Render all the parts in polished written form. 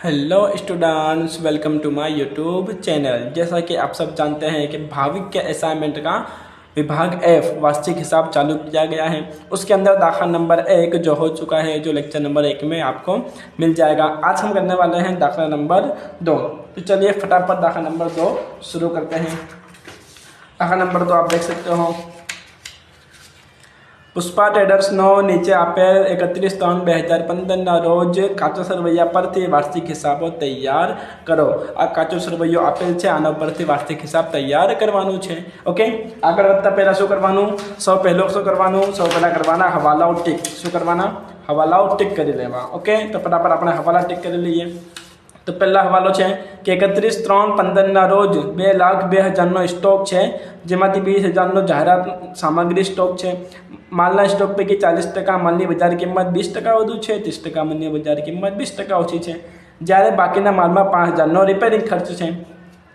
Hello students, welcome to my YouTube channel. जैसा कि आप सब जानते हैं कि भाविक के असाइनमेंट का विभाग एफ वार्षिक हिसाब चालू किया गया है। उसके अंदर दाखला नंबर 1 जो हो चुका है, जो लेक्चर नंबर 1 में आपको मिल जाएगा। आज हम करने वाले हैं दाखला नंबर 2। तो चलिए फटाफट दाखला नंबर 2 शुरू करते हैं। दाखला नंबर 2 आप देख सकते हो। पुष्पा ट्रेडर्स નો નીચે આપેલ 31/3/2015 રોજ કાચો સરવૈયા પરથી વાર્ષિક હિસાબો તૈયાર કરો। આ કાચો સરવૈયો આપેલ છે, આના પરથી વાર્ષિક હિસાબ તૈયાર કરવાનું છે। ઓકે, આગળ વધતા પહેલા શું કરવાનું? સૌ પહેલા કરવાના હવાલાઓ ટીક। શું કરવાના? હવાલાઓ ટીક કરી લેવા। ઓકે, તો ફટાફટ આપણે હવાલા ટીક કરી લઈએ। तो पहला हवालो है कि 31/3/15 रोज 2,02,000 स्टॉक है, जेमांथी 20,000 जाहरात सामग्री स्टॉक है। मालना स्टॉक पैकी 40% मालनी बजार किंमत 20% વધુ છે, 30% मालनी बजार किंमत 20% ઓછી છે। જ્યારે બાકીના માલમાં 5,000 રિપેરિંગ ખર્ચ છે।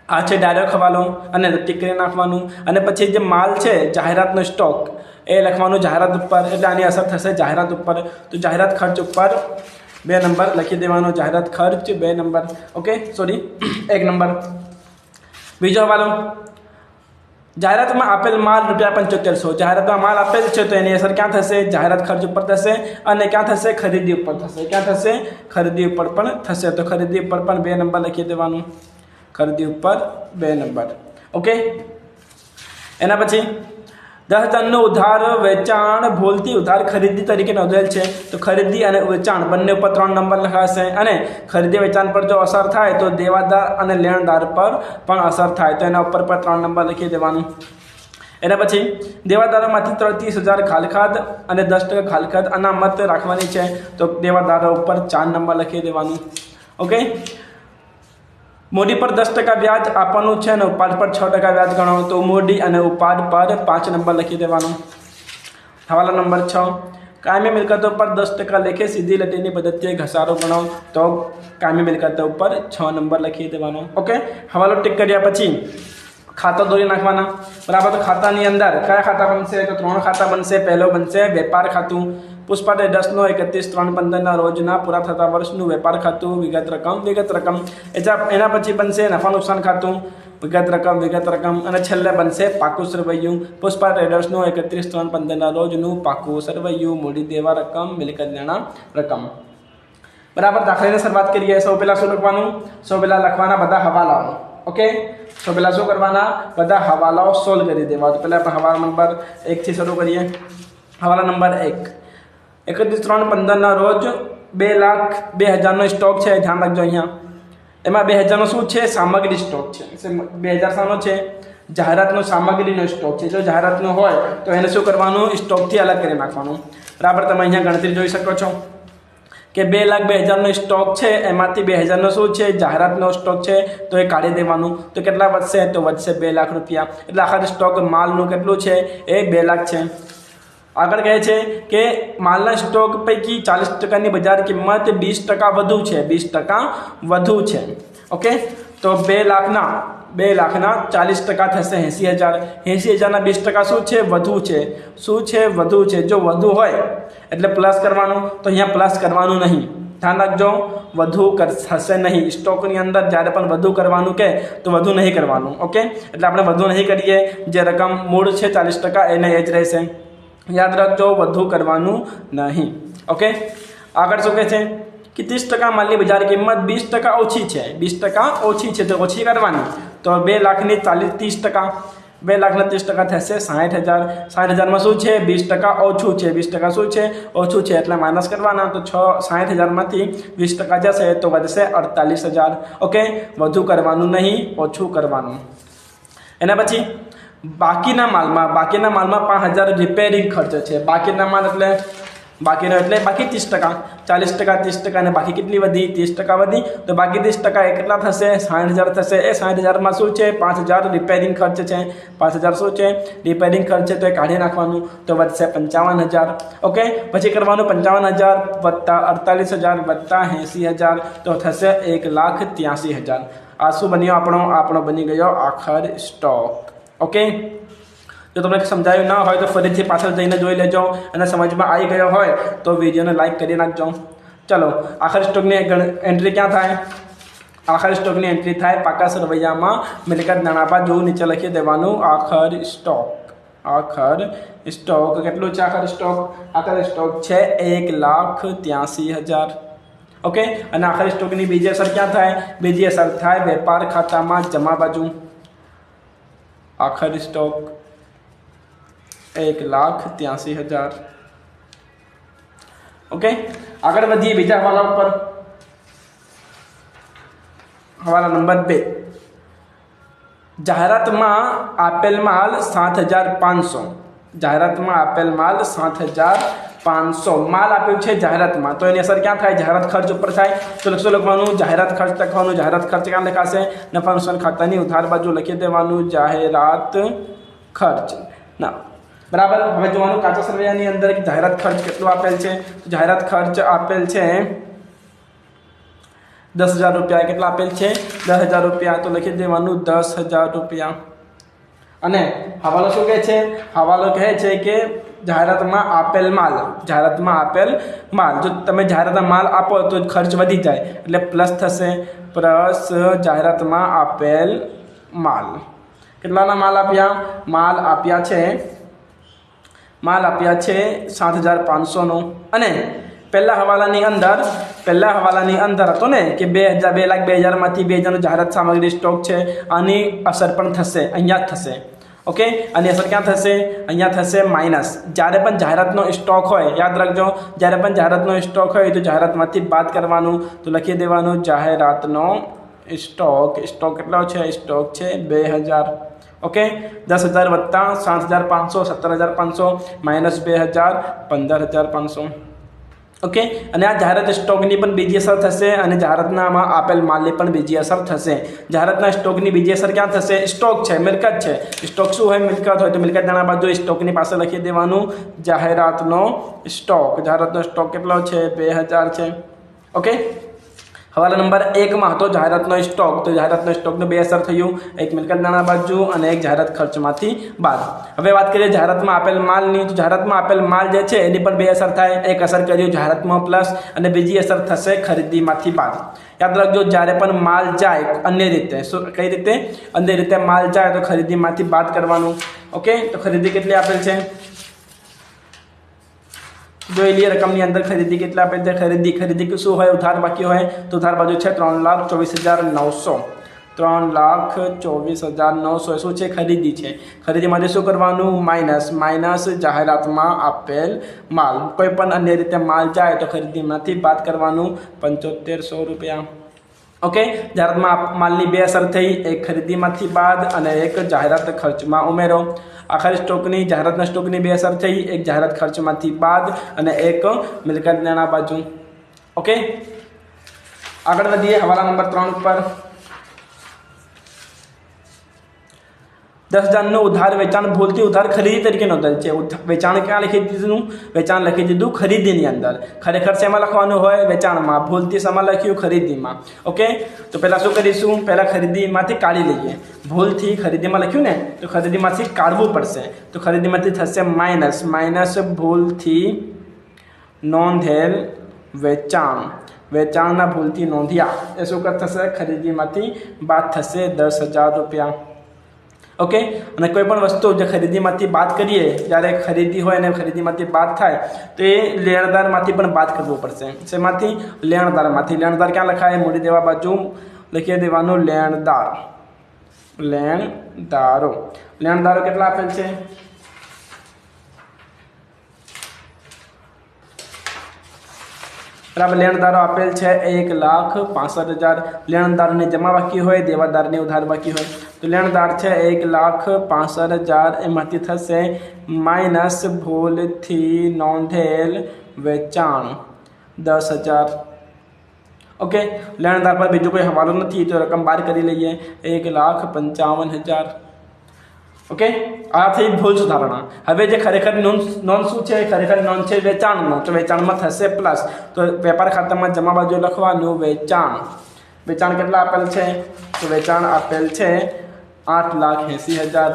આ છે ડાયરેક્ટ હવાલો અને ટીક કરી નાખવાનું। અને પછી જે માલ છે જાહેરાતનો સ્ટોક એ લખવાનું જાહેરાત ઉપર, એટલે આની અસર થશે જાહેરાત ઉપર। તો જાહેરાત ખર્ચ ઉપર 2 नंबर लखी देवानो, जाहिरात खर्च 2 नंबर। Okay, sorry 1 number. बीजो हवालो, जाहिरात में आपेल माल ₹7500। जाहिरात में माल आपेल है तो एनी असर क्या थशे? जाहिरात खर्च पर थशे अने क्या थशे? खरीदी पर थशे। क्या थशे? खरीदी पर पण थशे। तो खरीदी पर पण 2 नंबर लखी देवानो, खरीदी पर 2 नंबर। ओके, एना पछी 10,000 उधार वेचाण भूलथी उधार खरीदी तरीके नोंधेल है, तो खरीदी और वेचाण बंने पर 3 नंबर लखाशे। अने खरीदी वेचाण पर जो असर थाय तो देवादार और लेणदार पर पण असर थाय, तो एना उपर पर 3 नंबर लखी देवानुं। एना पछी देवादारोमांथी 30,000 खालखाद और 10% खालखाद अनामत राखवानी छे, तो देवादारो उपर 4 नंबर लखी देवानुं। ओके, मूडी पर 10% व्याज आपवानुं छे ने उपाड पर 6% व्याज गणो, तो मूडी अने उपाड पर 5 नंबर लखी देवानुं। हवाला नंबर 6, कायमी मिलकतों पर 10% लेखे सीधी लटीनी पद्धति घसारो गणो, तो कायमी मिलकतों पर 6 नंबर लखी देवानुं। ओके, हवालो टिक कर्या पछी खाता दौरी नाखवाना। बराबर, तो खातानी अंदर क्या खाता बनशे? तो 3 खाता बनशे। पहलो बनशे वेपार खातुं। पुष्पा ट्रेडर्स 31/3/15 रोजना पूरा थता वर्षनु वेपार खातुं विगत रकम। एना पछी बनशे नफा नुकसान खातुं विगत रकम अने छेल्ले बनशे पाकू सरवैयुं। पुष्पा ट्रेडर्स 31/3/15 रोजनु पाकू सरवैयुं, मूडी देवा रकम, मिलकत लेणा रकम। बराबर, दाखलानी शरूआत करिए। सौ पहला शुं लखवानुं? सौ पहला लखवाना बधा हवालाओ। ओके, तो पहला शू करवाना? बधा हवालाओ सोल्व करी देवा। तो पहले आप हवाला नंबर 1 थी शुरू करिए। हवाला नंबर 1, 31/3/15 रोज 2,02,000 स्टॉक है। ध्यान रखो, अहींया एमां 2,000 शू है? सामग्री स्टॉक है। 2,000 शानो छे? जाहेरातनो सामग्रीनो स्टॉक है। जो जाहेरातनो होय तो एने शुं करवानुं? स्टॉक थी अलग करी नाखवानुं। बराबर, तमे अहींया गणतरी जोई शको छो कि 2,02,000 स्टॉक है, एमांथी 2,000 शू है? जाहेरातनो स्टॉक है, तो ये काढी देवानुं। तो केटला वधशे? तो वधशे 2 लाख रुपया। एटले आखा स्टॉक मालनुं केटलुं छे? ए 2 लाख है। आगळ कहे छे कि मालना स्टॉक पैकी 40% बजार किंमत 20% વધુ છે। 20% વધુ છે। ओके, तो 2 लाखना 40% थशे 80,000। 80,000 20% શું છે? વધુ છે। શું છે? વધુ છે। जो વધુ હોય એટલે પ્લસ કરવાનું, તો અહીંયા પ્લસ કરવાનું નહીં। ध्यान रखो, વધુ થશે નહીં। સ્ટોકની અંદર જ્યારે પણ વધુ કરવાનું કે તો વધુ નહીં કરવાનું। ઓકે, એટલે આપણે વધુ નહીં કરીએ। જે રકમ મૂળ છે 40% એને એ જ રહેશે। याद रखो, वधु करवानुं नहीं। ओके, आगळ शुं कहे छे कि 30% मालनी बजार किंमत 20% ओछी है। 20% ओछी है, तो ओछी करवानी। तो 2 लाखनी 30%, 2 लाखना 30% थशे 60,000। 60,000 में शू है? 20% ओछू है। 20% शू है? ओछू है, एटले माइनस करवाना। तो 60,000 में 20% जशे तो वधशे 48,000। ओके, वधु करवानुं नहीं, ओछू करवानुं। एना पछी बाकीना माल में 5,000 रिपेरिंग खर्च है। बाकीना माल एटले बाकीनो एटले बाकी 30%, 40%, 30% ने बाकी कितनी वधी? 30% वधी। तो बाकी 30% ए केटला थशे? 60,000 थशे। ए 60,000 में शू है? 5,000 रिपेरिंग खर्च है। 5,000 शू है? रिपेरिंग खर्च है, तो काढी नाखवानुं। तो वधशे 55,000। ओके, पछी करवानुं 55,000 वत्ता 48,000 वत्ता 80,000, तो थशे 1,83,000। आ शुं बन्यो? आपणो बनी गयो आखर स्टॉक। ओके, जो तमने समझाયું ना हो तो फरीथी पाछळ जईने जोई लेजो, अने समझ में आई गयो होय तो विडियोने लाइक करी नाखजो। चलो आखिर स्टॉकनी एंट्री क्या थाय? आखिर स्टॉकनी एंट्री थाय पाका सरवैयामां मिलकत नाणा बाजू नीचे लखी देवानुं आखिर स्टॉक કેટલું છે આખર સ્ટોક છે 1,83,000। ओके અને આખર સ્ટોકની બીજી અસર ક્યાં થાય? બીજી અસર થાય વેપાર ખાતામાં જમા બાજુ। આખર સ્ટોક 1,83,000। ओके આગળ વધીએ બીજા હવાલા ઉપર। हवाला नंबर 2 जाहरात में आपेल माल 7,500। जाहरात में आपेल माल 7,500 माल आप्यो छे जाहरात में तो एनी असर क्या थाय? जाहरात खर्च पर थाय तो लखवानुं जाहरात खर्च लखवानुं। जाहरात खर्च क्या लखाशे? नफा नुकसान खातानी उधार बाजू लखी देवानुं जाहेरात खर्च ना बराबर। हवे जोवानुं काचा सरवैयानी अंदर कि जाहेरात खर्च केटलो आपेल छे तो जाहेरात खर्च आपेल छे 10,000 रुपया। કેટલા આપેલ છે? 10,000 रुपया तो લખી દેવાનું 10,000 रुपया। અને હવાલો શું કહે છે? હવાલો કહે છે કે જાહેરાતમાં આપેલ માલ જો તમે જાહેરાતમાં માલ આપો તો ખર્ચ વધી જાય એટલે પ્લસ થશે પ્લસ જાહેરાતમાં આપેલ માલ। કેટલાના માલ આપ્યા છે 7,500 નો। અને पहला हवालानी अंदर हतो ने कि 2,02,02,000 मांथी 2,000 जाहेरात सामग्री स्टॉक है आनी असर पण थशे अहींया थशे। ओके आनी असर क्या थशे? अहींया थशे माइनस। ज्यारे पण जाहेरातनो स्टॉक होय याद रखजो ज्यारे पण जाहेरातनो स्टॉक होय तो जाहेरातमांथी बाद करवानुं तो लखी देवानुं जाहेरातनो स्टॉक કેટલો છે? स्टॉक છે 2,000। ओके 10,000 वत्ता 7,500 17,500 माइनस 2,000 15,500। ओके અને આ જાહેરાત સ્ટોકની પણ બીજી અસર થશે અને જાહેરાતનામાં આપેલ માલની પણ બીજી અસર થશે। જાહેરાતના સ્ટોકની બીજી અસર ક્યાં થશે? સ્ટોક છે મિલકત છે। સ્ટોક શું હોય? મિલકત હોય તો મિલકત નાણા બાજુ સ્ટોકની પાસે લખી દેવાનું જાહેરાતનો સ્ટોક। જાહેરાતનો સ્ટોક કેટલો છે? 2,000 છે। ओके हवाला नंबर 1 में तो जाहेरातनो स्टॉक तो जाहेरातनो स्टॉकनो बे असर थयुं एक मिलकत नाणा बाजू और एक जाहेरात खर्चमांथी बाद। हवे बात करिए जाहेरात में आपेल मालनी तो जाहेरात में आपेल माल जे छे एनी पर बे असर थाय। एक असर कर्युं जाहेरात में प्लस और बीजी असर थशे खरीदीमांथी बाद। याद रखजो ज्यारे पण माल जाए अन्य रीते कई रीते अन्य रीते माल जाए तो खरीदीमांथी बाद करवानुं। ओके तो खरीदी केटली आपेल छे? જોઈ લઈએ રકમની અંદર ખરીદી કેટલા આપે છે? ખરીદી શું હોય? ઉધાર બાકી હોય તો ઉધાર બાજુ છે 3,24,900। 3,24,900 શું છે? ખરીદી છે। ખરીદી માટે શું કરવાનું? માઇનસ જાહેરાતમાં આપેલ માલ। કોઈ પણ અન્ય રીતે માલ જાય તો ખરીદીમાંથી બાદ કરવાનું 7,500 રૂપિયા। ओके जाहेरातमां मालनी बे असर थई एक खरीदीमांथी बाद અને એક જાહેરાત ખર્ચમાં ઉમેરો। आखिर स्टॉकनी जाहेरातना स्टॉकनी बे असर थई एक जाहेरात खर्चमांथी बाद અને एक मिलकत नाणा बाजू। ओके આગળ વધીએ હવાલા નંબર 3 પર। 10,000 નું ઉધાર વેચાણ ભૂલથી ઉધાર ખરીદી તરીકે નોંધાયેલ છે। વેચાણ ક્યાં લખી દીધું? વેચાણ લખી દીધું ખરીદીની અંદર। ખરેખર શેમાં લખવાનું હોય? વેચાણમાં। ભૂલથી શેમાં લખ્યું? ખરીદીમાં। ઓકે તો પહેલાં શું કરીશું? પહેલાં ખરીદીમાંથી કાઢી લઈએ। ભૂલથી ખરીદીમાં લખ્યું ને તો ખરીદીમાંથી કાઢવું પડશે તો ખરીદીમાંથી થશે માઇનસ ભૂલથી નોંધેલ વેચાણ। વેચાણના ભૂલથી નોંધ્યા એ શું થશે? ખરીદીમાંથી બાદ થશે 10,000 રૂપિયા। ओके અને કોઈ પણ વસ્તુ જે ખરીદીમાંથી બાદ કરીએ જ્યારે ખરીદી હોય અને ખરીદીમાંથી બાદ થાય તો એ લેણદારમાંથી પણ બાદ કરવું પડશે। શેમાંથી? લેણદારમાંથી। લેણદાર ક્યાં લખાય? મૂડી દેવા બાજુ લખી દેવાનું લેણદારો કેટલા આપેલ છે? बराबर लेणदारो आपेल है 1,65,000। लेणदार ने जमा बाकी हो देवादार ने उधार बाकी हो तो लेणदार है 1,65,000 एमांथी थशे माइनस भूलथी नोंधेल वेचाण 10,000। ओके लेणदार पर बीजो कोई हवालो नहीं तो रकम बार करी लीए 1,55,000। ओके आ थी भूल सुधारणा। हवे जे खरेखर नोंध शू है? खरेखर नोंध है वेचाणनो तो वेचाण में थशे प्लस तो वेपार खाता में जमा बाजू लखवानुं वेचाण। वेचाण केटला आपेल है? तो वेचाण आपेल है 8,80,000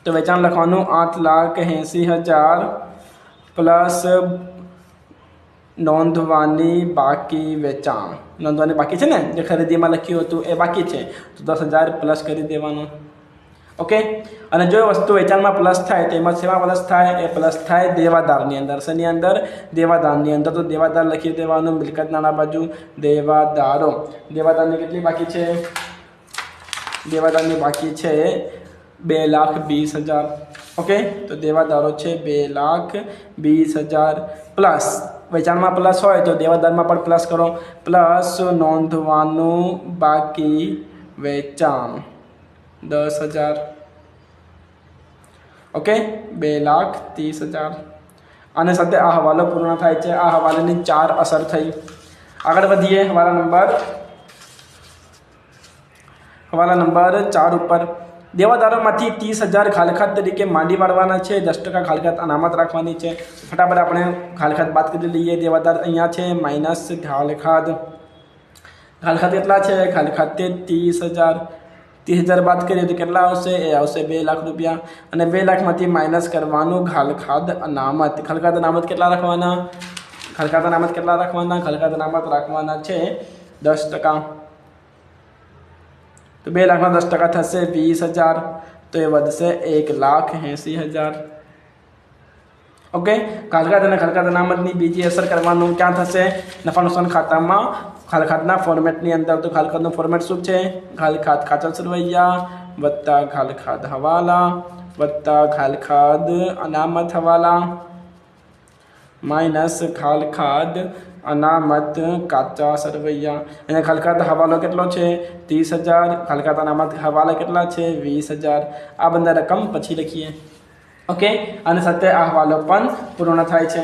तो वेचाण लखवानुं 8,80,000 प्लस નોંધવાની બાકી વેચાણ, નોંધવાની બાકી છે ને, જે ખરીદીમાં લખ્યું હતું એ બાકી છે, તો 10,000 પ્લસ કરી દેવાનું. ઓકે. અને જો વસ્તુ વેચાણમાં પ્લસ થાય તો એમાં શેમાં પ્લસ થાય? એ પ્લસ થાય દેવાદારની અંદર. શેની અંદર? દેવાદારની અંદર. તો દેવાદાર લખી દેવાનું, મિલકત નાણા બાજુ દેવાદારો. દેવાદારની કેટલી બાકી છે? દેવાદારની બાકી છે 2,20,000. ઓકે. તો દેવાદારો છે 2,20,000 પ્લસ વેચાણમાં પ્લસ હોય તો દેવાદારમાં પણ પ્લસ કરો, પ્લસ નોંધવાનું બાકી વેચાણ 10,000. ઓકે. 2,30,000. આની સાથે આ હવાલો પૂર્ણ થાય છે. આ હવાલાની 4 અસર થઈ. આગળ વધીએ હવાલા નંબર 4 ઉપર. દેવાદારોમાંથી 30,000 ખાલખાત તરીકે માંડી પાડવાના છે. 10% ખાલખાત અનામત રાખવાની છે. ફટાફટ આપણે ખાલખાત બાદ કરી લઈએ. દેવાદાર અહીંયા છે માઇનસ ખાલખાત. ખાલખાત કેટલા છે? ખાલખાત 30,000. 30,000 બાદ કરીએ તો કેટલા આવશે? એ આવશે 2 લાખ રૂપિયા. અને 2 લાખમાંથી માઇનસ કરવાનું ખાલખાત અનામત. ખાલખાત અનામત કેટલા રાખવાના? ખાલખાત અનામત કેટલા રાખવાના? ખાલખાત અનામત રાખવાના છે 10%. તો 2 લાખમાં 10% થશે 20,000. તો એ વધશે 1,80,000. ઓકે. ખાલખાત અને ખાલખાત અનામતની બીજી અસર કરવાનું ક્યાં થશે? નફા નુકસાન ખાતામાં ખાલખાતના ફોર્મેટની અંદર. તો ખાલખાતનું ફોર્મેટ શું છે? ખાલખાત કાચા સરવૈયા વત્તા ખાલખાત હવાલા વત્તા ખાલખાત અનામત હવાલા માઇનસ ખાલખાત અનામત કાચા સરવૈયા. અને ખાલખાત હવાલો કેટલો છે? 30,000. ખાલખાત અનામત હવાલા કેટલા છે? 20,000. આ બધા રકમ પછી લખીએ. ઓકે. અને સાથે આ હવાલો પણ પૂર્ણ થાય છે.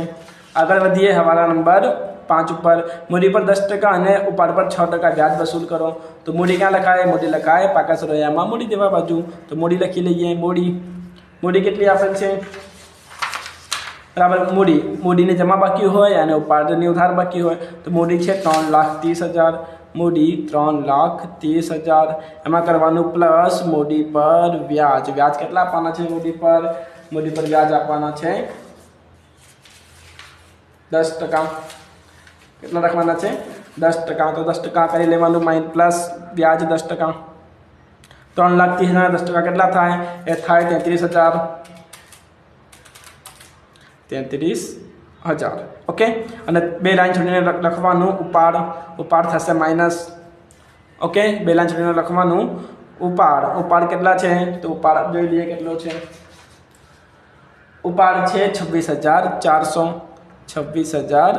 આગળ વધીએ હવાલા નંબર 5 ઉપર. મૂડી પર 10% અને ઉપાડ પર 6% વ્યાજ વસૂલ કરો. તો મૂડી ક્યાં લખાય? મૂડી લખાય પાકા સરવૈયામાં મૂડી દેવા બાજુ. તો મૂડી લખી લઈએ. મૂડી કેટલી આપેલ છે? બરાબર. મૂડીની જમા બાકી હોય અને ઉપાડની ઉધાર બાકી હોય. તો મૂડી છે 3,30,000. મૂડી 3,30,000. એમાં કરવાનું પ્લસ મૂડી પર વ્યાજ. વ્યાજ કેટલા આપવાના છે? મૂડી પર વ્યાજ આપવાના છે 10%. કેટલા રાખવાના છે? 10%. તો 10% કરી લેવાનું માઇનસ પ્લસ વ્યાજ 10%. 3,30,000 10% કેટલા થાય? એ થાય 33,000. 33,000. ઓકે. અને 2 લાઈન છોડીને લખવાનું ઉપાડ થશે માઇનસ. ઓકે. 2 લાઈન છોડીને લખવાનું ઉપાડ કેટલા છે? તો ઉપાડ જોઈ લઈએ કેટલો છે. ઉપાડ છે 26,400.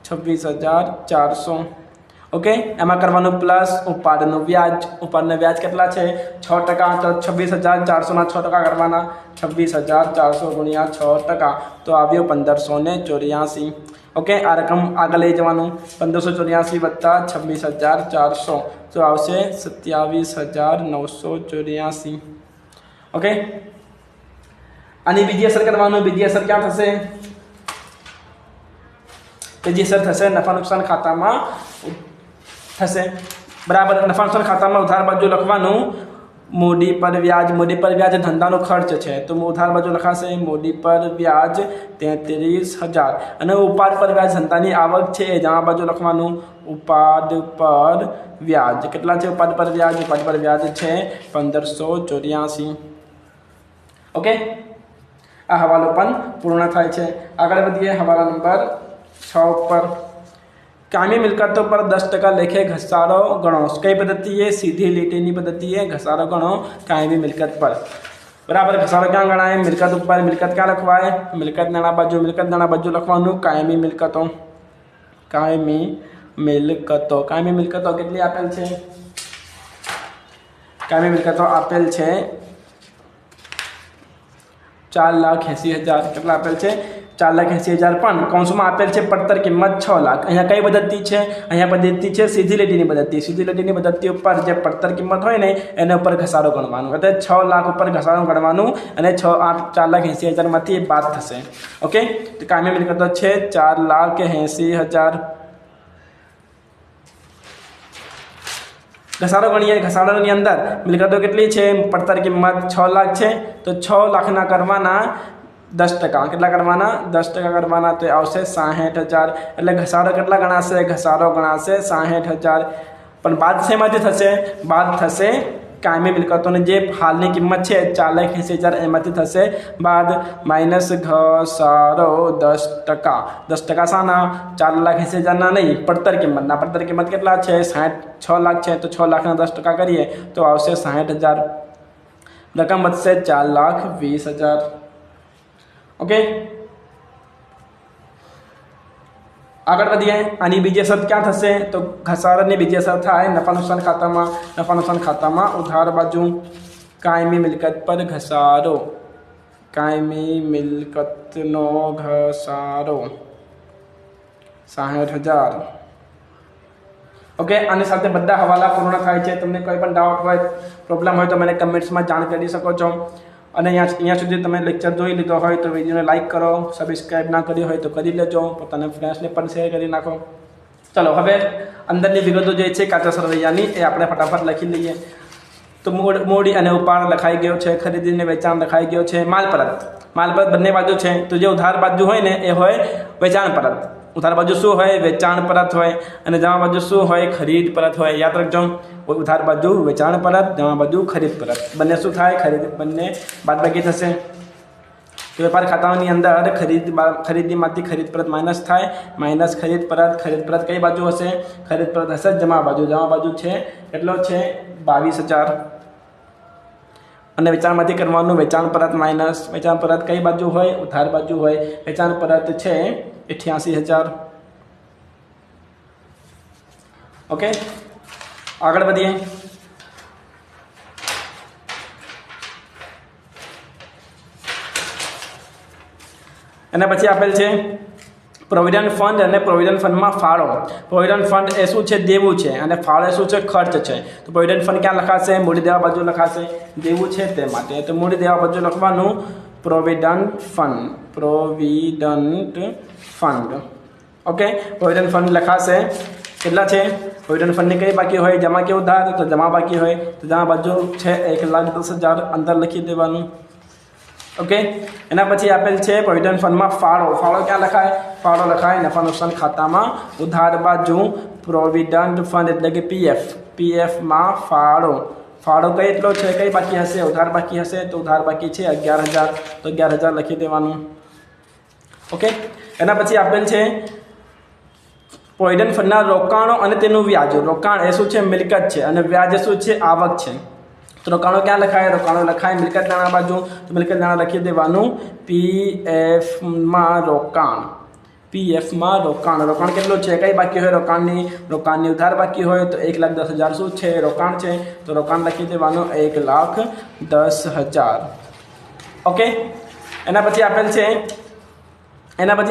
26,400. ઓકે. એમાં કરવાનું પ્લસ ઉપાડનું વ્યાજ. ઉપાડનું વ્યાજ કેટલા છે? 6%. તો 26,400 6% કરવાના. 26,400 ગુણ્યા 6%. તો આવ્યો 1,584. ઓકે. આ રકમ આગળ લઈ જવાનું. 1,584 વત્તા 26,400. તો આવશે 27,984. ઓકે. આની બીજી અસર કરવાનું. બીજી અસર ક્યાં થશે? બીજી અસર થશે નફા નુકસાન ખાતામાં થશે. બરાબર. નફા નુકસાન ખાતામાં ઉધાર બાજુ લખવાનું મૂડી પર વ્યાજ. મૂડી પર વ્યાજ ધંધાનો ખર્ચ છે. તો ઉધાર બાજુ લખાશે મૂડી પર વ્યાજ 33,000. અને ઉપાડ પર વ્યાજ ધંધાની આવક છે. એ જમા બાજુ લખવાનું ઉપાડ પર વ્યાજ. કેટલા છે ઉપાડ પર વ્યાજ? ઉપાડ પર વ્યાજ છે 1,584. ઓકે. આ હવાલો પણ પૂર્ણ થાય છે. આગળ વધીએ હવાલા નંબર 6 ઉપર. કાયમી મિલકતો પર 10% લેખે ઘસારો ગણો. કઈ પદ્ધતિ એ? સીધી લીટીની પદ્ધતિ એ ઘસારો ગણો કાયમી મિલકત પર. બરાબર. ઘસારો ક્યાં ગણાય? મિલકત ઉપર. મિલકત ક્યાં લખવાય? મિલકત નાણા બાજુ. મિલકત નાણા બાજુ લખવાનું કાયમી મિલકતો. કાયમી મિલકતો કેટલી આપેલ છે? કાયમી મિલકતો આપેલ છે 4,80,000. કેટલા આપેલ છે? 4,80,000. પણ કૌંસમાં આપેલ છે પડતર કિંમત 6 લાખ. અહીંયા કઈ પદ્ધતિ છે? અહીંયા પદ્ધતિ છે સીધી લીટીની પદ્ધતિ. સીધી લીટીની પદ્ધતિ ઉપર જે પડતર કિંમત હોય ને એના ઉપર ઘસારો ગણવાનું. એટલે 6 લાખ ઉપર ઘસારો ગણવાનું અને 4,80,000 માંથી બાદ થશે. ઓકે. તો કાયમી મિલકતો છે 4,80,000. ઘસારો ગણીએ. ઘસારાની અંદર મિલકતો કેટલી છે? પડતર કિંમત 6 લાખ છે. તો 6 લાખના કરવાના 10% કેટલા કરવાના 10% કરવાના તો આવશે 60,000 એટલે ઘસારો કેટલા ગણાશે ઘસારો ગણાશે 60,000 પણ બાદ શેમાંથી થશે બાદ થશે કાયમી મિલકતોની જે હાલની કિંમત છે 4,80,000 એમાંથી થશે બાદ માઇનસ ઘસારો 10% શાના 4,80,000 ના નહીં પડતર કિંમત કેટલા છે 6 લાખ છે તો 6 લાખના 10% કરીએ તો આવશે 60,000 રકમ વધશે 4,20,000 ओके आगे बढ़िए आनी बीजी असर क्या थशे तो घसारानी बीजी असर थाय नफा नुकसान खाता में उधार बाजू कायमी मिलकत पर घसारो कायमी मिलकतनो घसारो 60,000 ओके आनी साथे बधा हवाला पूर्ण थाय छे तमने कोई पण डाउट होय प्रॉब्लम होय तो मैंने कमेंट्स में जाण करी सको छो અને અહીંયા સુધી તમે લેક્ચર જોઈ લીધો હોય તો વિડીયોને લાઇક કરો સબસ્ક્રાઈબ ના કરી હોય તો કરી લેજો પોતાના ફ્રેન્ડ્સને પણ શેર કરી નાખો ચલો હવે અંદરની વિગતો જે છે કાચા સરવૈયાની એ આપણે ફટાફટ લખી લઈએ તો મૂડી અને ઉપાડ લખાઈ ગયો છે ખરીદીને વેચાણ લખાઈ ગયો છે માલ પરત બંને બાજુ છે તો જે ઉધાર બાજુ હોય ને એ હોય વેચાણ પરત उधार बाजू शू है वेचाण परत होय अने जमा बाजू शू होय खरीद परत होय याद रखजो उधार बाजू वेचाण परत जमा बाजू खरीद परत बने शू थाय बने बादबाकी थशे तो वेपार खाताओनी अंदर खरीदीमांथी खरीद परत माइनस थाय माइनस खरीद परत कई बाजू हशे खरीद परत हशे जमा बाजू छे કેટલો છે 22,000 અને વેચાણમાંથી કરવાનું વેચાણ પરત માઇનસ વેચાણ પરત કઈ બાજુ હોય ઉધાર બાજુ હોય વેચાણ પરત છે 88,000 ओके आगे बढ़िए एना पछी आपेल छे प्रोविडेंट फंड અને પ્રોવિડન્ટ ફંડમાં ફાળો પ્રોવિડન્ટ ફંડ એ શું છે દેવું છે અને ફાળો એ શું છે ખર્ચ છે તો પ્રોવિડન્ટ ફંડ ક્યાં લખાશે મૂડી દેવા બાજુ લખાશે દેવું છે તે માટે તો મૂડી દેવા બાજુ લખવાનું પ્રોવિડન્ટ ફંડ ओके प्रोविडન્ટ फंड लखाशे કેટલા છે પ્રોવિડન્ટ ફંડની કઈ બાકી હોય જમા કે ઉધાર તો જમા બાકી હોય તો જમા બાજુ છે 1,10,000 અંદર લખી દેવાનું ओके एना पछी आपेल छे प्रोविडન્ટ फंड में फाळो क्या लखाय फाळो लखाय नफा नुकसान खाता में उधार बाजू प्रोविडન્ટ फंड एटले के पीएफ में फाळो કેટલો છે કઈ બાકી હશે ઉધાર બાકી હશે તો ઉધાર બાકી છે 11,000 तो 11,000 લખી દેવાનું ओके एना पछी आपेल छे प्रोविडન્ટ फंडना रोकाणो अने तेनुं व्याज रोकाण ए शुं छे मिलकत छे अने व्याज शुं छे आवक छे तो रोकाणो क्या लखाय रोकाणो लखाय मिलकत नाणा बाजू तो मिलकत नाणा लखी देवानुं पीएफ में रोकाण रोकाण केटलुं छे कई बाकी होय रोकाणनी उधार बाकी होय तो 1,10,000 शुं छे रोकाण छे तो रोकाण लखी देवानुं 1,10,000 ओके एना पछी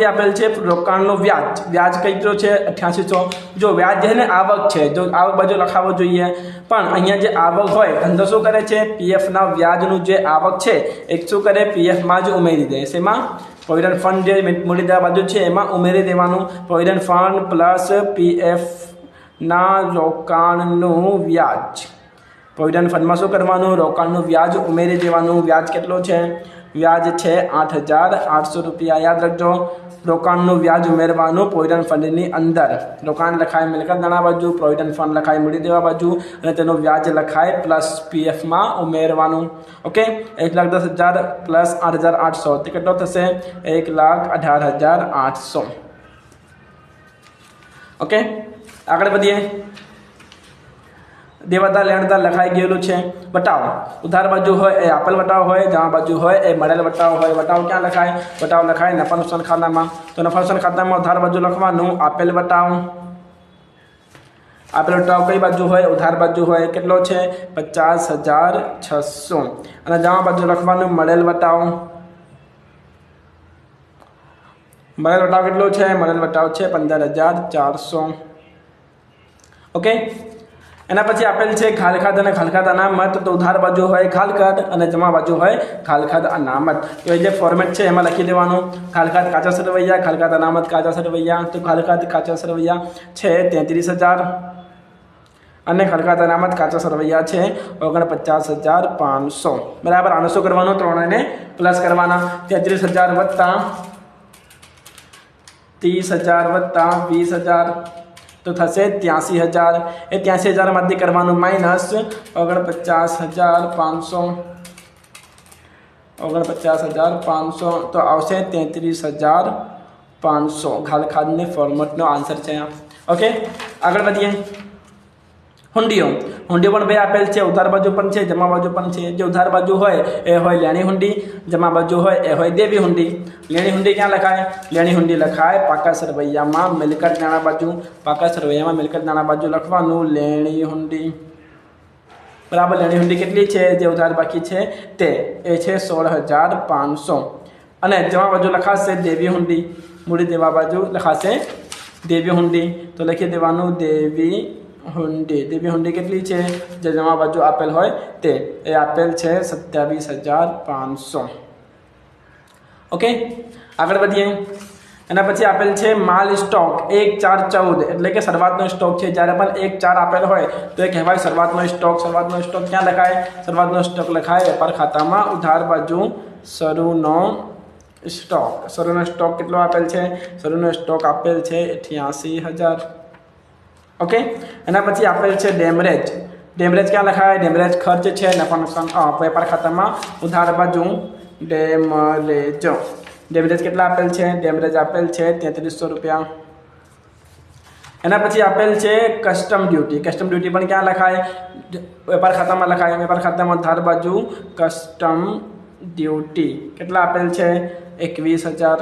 आपेल छे रोकाणनुं व्याज કેટલું છે 8800 जो व्याज है ने आवक है जो आवक बाजू लखावो जोईए पण अहींया जे आवक होय धंधो शुं करे छे पीएफ ना व्याजनुं जे आवक छे एक शुं करे पीएफ मां ज उमेरी दे एमां प्रोविडન્ટ फंड जे मूडी देवा बाजू छे एमां उमेरी देवानुं प्रोविडન્ટ फंड प्लस पीएफ ना रोकाणनुं व्याज प्रोविडન્ટ फंड में शुं करवानुं रोकाणनुं व्याज उमेरी देवानुं व्याज કેટલો છે व्याज है 8,800 रुपया याद रखो रोकाणनुं व्याज उमेरवानुं प्रोविडન્ટ फंडनी अंदर रोकाण लखाय मिलकत नाणा बाजू प्रोविडન્ટ फंड लखाय मूडी देवा बाजू अने तेनुं व्याज लखाय प्लस पीएफ में उमेरवानुं ओके 1,10,000 प्लस 8,800 तो केटलो थशे 1,18,800 ओके आगे बढ़ीए देवादार लेणदार लखाई गयेलुं छे वटाव उधार बाजू होय ए आपल वटाव होय जमा बाजू होय ए मळेल वटाव होय वटाव क्या लखाय वटाव लखाय नफा नुकसान खातामां तो नफा नुकसान खातामां उधार बाजू लखवानुं आपेल वटाव कई बाजू होय उधार बाजू होय केटलो छे 50,600 अने जमा बाजू लखवानुं मळेल वटाव केटलो छे मळेल वटाव छे 15,400 ओके एना पछी आपेल छे खालखात अने खालखात अनामत तो उधार बाजू होय खालखात अने जमा बाजू होय खालखात अनामत तो ये फॉर्मेट छे एमां लखी देवानुं खालखात काचा सरवैया खालखात अनामत काचा सरवैया तो खालखात काचा सरवैया छे 33,000 અને ખડકાત અનામત કાચા સરવૈયા છે 49,500 બરાબર। આનો શું કરવાનું, ત્રણેયને પ્લસ કરવાના। 33,000 વત્તા 30,000 વત્તા 20,000 તો થશે 83,000। એ 83,000 માંથી કરવાનું માઇનસ 49,500 49,500 તો આવશે 33,500 ખાલખાદની ફોર્મેટનો આન્સર છે। ઓકે, આગળ વધીએ। હુંડીઓ પણ બે આપેલ છે, ઉધાર બાજુ પણ છે, જમા બાજુ પણ છે। જે ઉધાર બાજુ હોય એ હોય લેણી હુંડી, જમા બાજુ હોય એ હોય દેવી હુંડી। લેણી હુંડી ક્યાં લખાય? લેણી હુંડી લખાય પાકા સરવૈયામાં મિલકત નાણાં બાજુ। પાકા સરવૈયામાં મિલકત નાણાં બાજુ લખવાનું લેણી હુંડી બરાબર। લેણી હુંડી કેટલી છે? જે ઉધાર બાકી છે તે એ છે 16,500 અને જમા બાજુ લખાશે દેવી હુંડી, મૂડી દેવા બાજુ લખાશે દેવી હુંડી તો લખી દેવાનું દેવી હુંડી। દેવી હુંડી કેટલી છે? જે જમા બાજુ આપેલ હોય તે એ આપેલ છે 27,500। ઓકે, આગળ વધીએ। એના પછી આપેલ છે માલ સ્ટોક 1,4,14 એટલે કે શરૂઆતનો સ્ટોક છે। જ્યારે પણ 1,4 આપેલ હોય તો એ કહેવાય શરૂઆતનો સ્ટોક। શરૂઆતનો સ્ટોક ક્યાં લખાય? શરૂઆતનો સ્ટોક લખાય વેપાર ખાતામાં ઉધાર બાજુ શરૂનો સ્ટોક। શરૂનો સ્ટોક કેટલો આપેલ છે? શરૂનો સ્ટોક આપેલ છે 88,000। ઓકે, એના પછી આપેલ છે ડેમરેજ। ડેમરેજ ક્યાં લખાય? ડેમરેજ ખર્ચ છે નફા નુકસાન વેપાર ખાતામાં ઉધાર બાજુ ડેમરેજ। ડેમરેજ કેટલા આપેલ છે? ડેમરેજ આપેલ છે 3300 રૂપિયા। એના પછી આપેલ છે કસ્ટમ ડ્યુટી। કસ્ટમ ડ્યુટી પણ ક્યાં લખાય? વેપાર ખાતામાં લખાય। વેપાર ખાતામાં ઉધાર બાજુ કસ્ટમ ડ્યુટી કેટલા આપેલ છે? 21,000।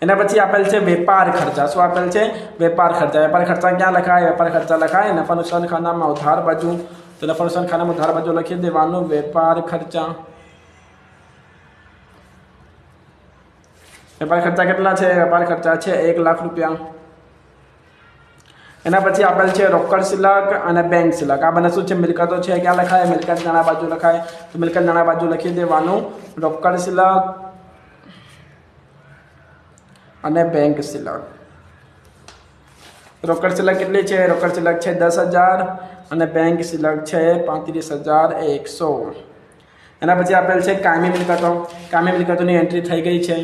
એના પછી આપેલ છે વેપાર ખર્ચા। શું આપેલ છે? વેપાર ખર્ચા। વેપાર ખર્ચા ક્યાં લખાય? વેપાર ખર્ચા લખાય નફા નુકસાન ખાનામાં ઉધાર બાજુ। તો નફા નુકસાન ખાનામાં ઉધાર બાજુ લખી દેવાનું વેપાર ખર્ચા। વેપાર ખર્ચા કેટલા છે? વેપાર ખર્ચા છે 1,00,000 રૂપિયા। એના પછી આપેલ છે રોકડ શિલક અને બેંક શિલક। આ બંને શું છે? મિલકતો છે। ક્યાં લખાય? મિલકત નાણાં બાજુ લખાય। તો મિલકત નાણાં બાજુ લખી દેવાનું રોકડ શિલક અને બેંક શિલક। રોકડ શિલક કેટલી છે? રોકડ શિલક છે 10,000 અને બેંક શિલક છે 35,100। એના પછી આપેલ છે કાયમી મિલકતો। કાયમી મિલકતોની એન્ટ્રી થઈ ગઈ છે।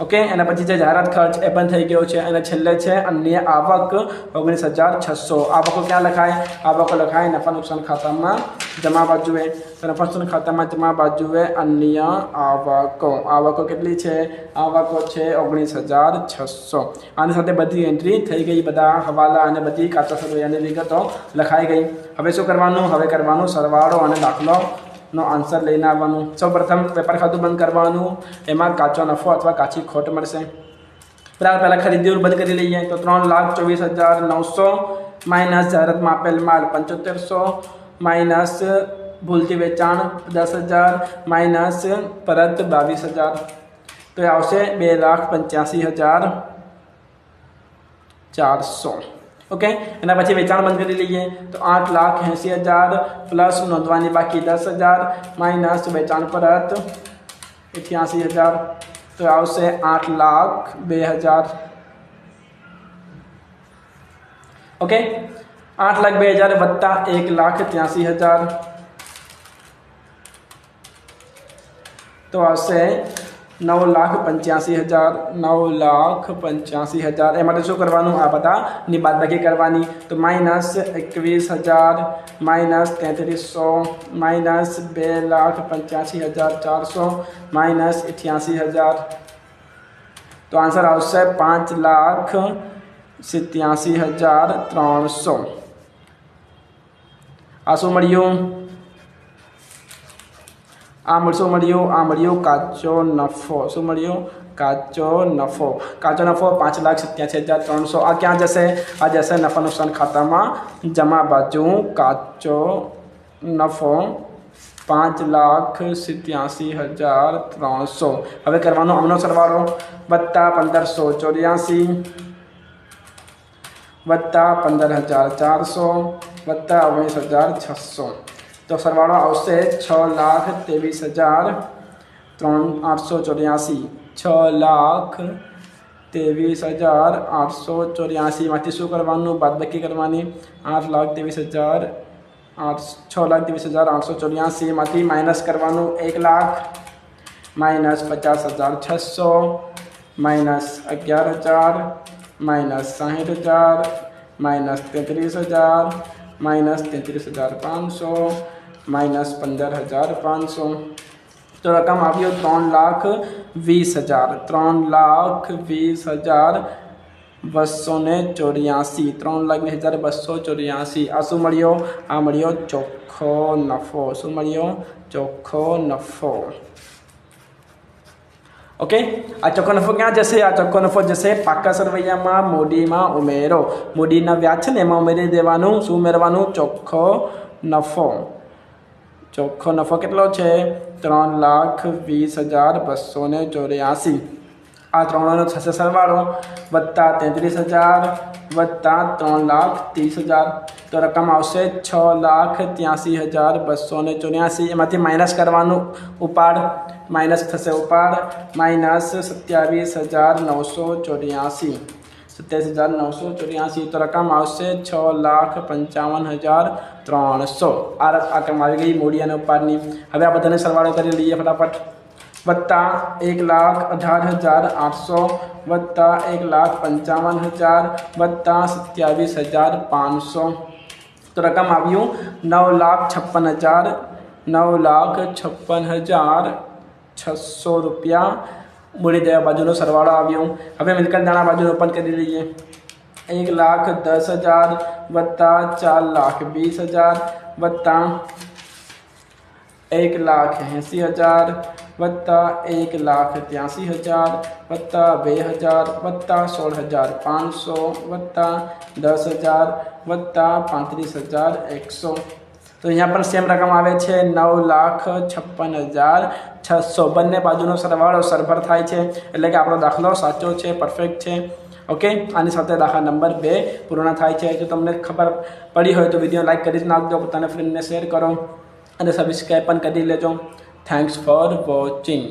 ઓકે, એના પછી છે જાહેરાત ખર્ચ એ પણ થઈ ગયો છે। અને છેલ્લે છે અન્ય આવક 19,600। આવકો ક્યાં લખાય? આવકો લખાય નફા નુકસાન ખાતામાં જમા બાજુએ। તો નફા નુકસાન ખાતામાં જમા બાજુએ અન્ય આવકો। આવકો કેટલી છે? આવકો છે 19,600। આની સાથે બધી એન્ટ્રી થઈ ગઈ, બધા હવાલા અને બધી કાચા સરવૈયાની વિગતો લખાઈ ગઈ। હવે શું કરવાનું? હવે કરવાનું સરવાળો અને દાખલો નો આન્સર લઈને આવવાનું। સૌપ્રથમ વેપાર ખાતું બંધ કરવાનું, એમાં કાચો નફો અથવા કાચી ખોટ મળશે બરાબર। પહેલાં ખરીદીઓ બંધ કરી લઈએ તો 3,24,900 માઇનસ જાહેરાતમાં આપેલ માલ 7500 માઇનસ ભૂલથી વેચાણ 10,000 માઇનસ પરત 22,000 તો એ આવશે 2,85,400। ઓકે, એના પછી વેચાણ બંધ કરી લઈએ તો 8,80,000 પ્લસ નોંધવાની બાકી 10,000 માઇનસ વેચાણ પરત 88,000 તો આવશે 8,02,000। ઓકે, 8,02,000 વત્તા 1,83,000 તો આવશે 9,85,000। 9,85,000 એ માટે શું કરવાનું? આ બધાની બાદબાકી કરવાની। તો માઇનસ 21,000 માઇનસ 3300 માઇનસ 2,85,400 માઇનસ 88,000 તો આન્સર આવશે 5,87,300। આ શું મળ્યું? આ મળ્યું કાચો નફો। શું મળ્યું? કાચો નફો। કાચો નફો 5,87,300। આ ક્યાં જશે? આ જશે નફા નુકસાન ખાતામાં જમા બાજુ। કાચો નફો 5,87,300। હવે કરવાનો આમનો સરવાળો વત્તા 1,584 વત્તા 15,400 વત્તા 19,600 તો સરવાળો આવશે 6,23,884। 6,23,884 23,884 શું કરવાનું? બાદબાકી કરવાની. 8,23,000 6,23,884 માંથી માઇનસ કરવાનું. 1,00,000 minus 50,600 minus 11,000 minus 60,000 minus 33,000 minus 33,500 minus 15,500. તો રકમ આવ્યો 3,20,000. 3,20,284. 3,20,284. આ શું મળ્યો? આ મળ્યો ચોખ્ખો નફો. શું મળ્યો? ચોખ્ખો નફો. ઓકે, આ ચોખ્ખો નફો ક્યાં જશે? આ ચોખ્ખો નફો જશે પાકા સરવૈયામાં મૂડીમાં ઉમેરો. મૂડીના વ્યાજ છે ને એમાં ઉમેરી દેવાનું. શું ઉમેરવાનું? ચોખ્ખો નફો. ચોખ્ખો નફો કેટલો છે? 3,20,284. આ ત્રણનો થશે સરવાળો વત્તા 33,000 વત્તા 3,30,000. તો રકમ આવશે 6,83,284. એમાંથી માઇનસ કરવાનું. ઉપાડ માઇનસ થશે. ઉપાડ માઇનસ 27,984. 27,984. તો રકમ આવશે 6,55,300. આ રકમ આવી ગઈ મૂડી અને ઉપાડની. હવે આ બધાને સરવાળો કરી લઈએ ફટાફટ. વત્તા 1,18,800 વત્તા 1,55,000 વત્તા 27,500. તો રકમ આવ્યું 9,56,000. 9,56,600 રૂપિયા મૂડી દેવા બાજુનો સરવાળો આવ્યો. હવે મિલકત નાણાં બાજુ ઓપન કરી લઈએ. 1,10,000 વત્તા 4,20,000 વત્તા 1,80,000 વત્તા 1,83,000 વત્તા 2,000 વત્તા 16,500 વત્તા 10,000 વત્તા 35,100. તો અહીંયા પણ સેમ રકમ આવે છે 9,56,600. બંને બાજુનો સરવાળો સરભર થાય છે એટલે કે આપણો દાખલો સાચો છે, પરફેક્ટ છે. ઓકે, આની સાથે દાખલા નંબર 2 પૂર્ણ થાય છે. જો તમને ખબર પડી હોય તો વિડીયો લાઈક કરી નાખજો, પોતાના ફ્રેન્ડને શેર કરો અને સબસ્ક્રાઈબ પણ કરી લેજો. Thanks for watching.